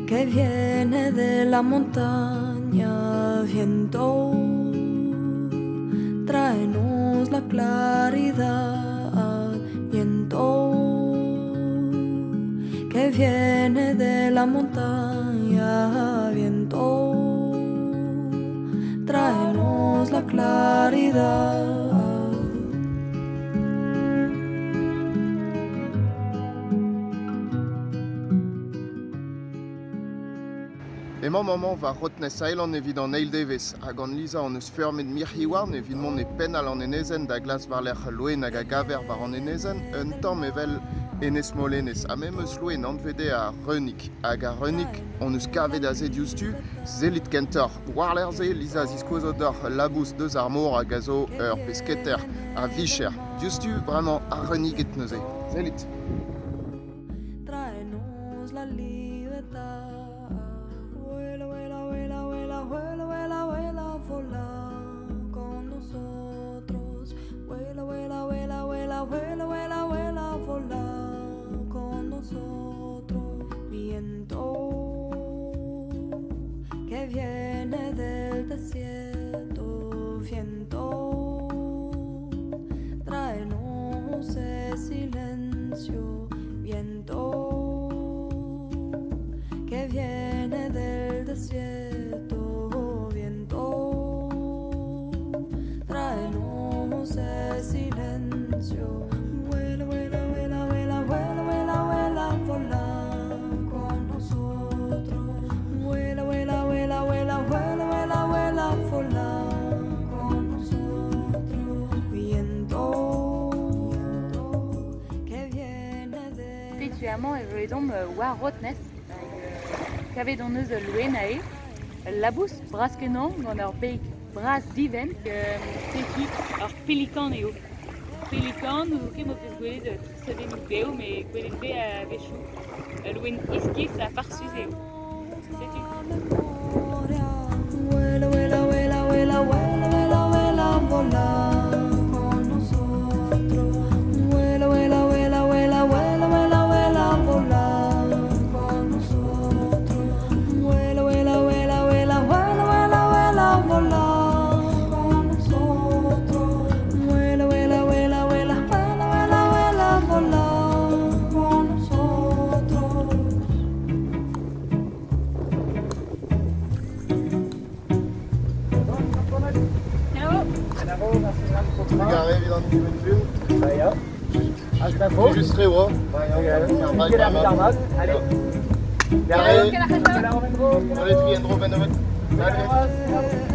que viene de la montaña, viento, tráenos la claridad, viento, que viene de la montaña, viento, tráenos la claridad. Emañ maman va rotnez ailan evit an eil devezh hag an liza an eus feurmet mirc'hiwarn evit mont e penn al an enezenn da glas war lec'h loen hag a gaver war an enezenn un tamm evel enez molenez. Ha mem eus loen antvede a reunik hag a reunik an eus kavet a zed diouzhtu zelit kentor. War lerze liza ziskozot ur labous deus ar mor hag a zo ur pesketer a vicher. Diouzhtu bremañ a reuniget neuze. Zelit. Tráenos la libertad. Vuela, vuela, vuela, vuela, vuela, vuela, vuela, vola con nosotros. Vuela, vuela, vuela, vuela, vuela, vuela, vuela, vola con nosotros. Viento que viene del desierto, viento, tráenos ese silencio, viento que viene del desierto, viento, tráenos ese silencio. Vuela, vuela, vuela, vuela, vuela, vuela, vuela, vola con nosotros. Vuela, vuela, vuela, vuela, vuela, vuela, vuela, vola con nosotros. Viento que viene del Petuamañ e redom war rotnez kavet an eus loen a e labous braskenan gant ar peik bras diven tekik ar pelikan eo. Pelikan ou ket mo peus gwelet savennoù beo, me gwelet be a vechou. Loen iskis a farsuz eo. Setu. Vuela, vuela, vuela, vuela, vuela, vuela, vuela, vola con nosotros. Vuela, vuela, vuela, vuela, vuela, vuela, vuela, vola con nosotros. Vuela, vuela, vuela, vuela, vuela, vuela, vuela, vola con nosotros. Vuela, vuela, vuela, vuela, vuela, vuela, vuela, vola con nosotros. Gare evit an dimensiun. Ja. Als het daarvoor. Illustre oa. Allez. Gare. Zolet vi en dro ben evet. Salut.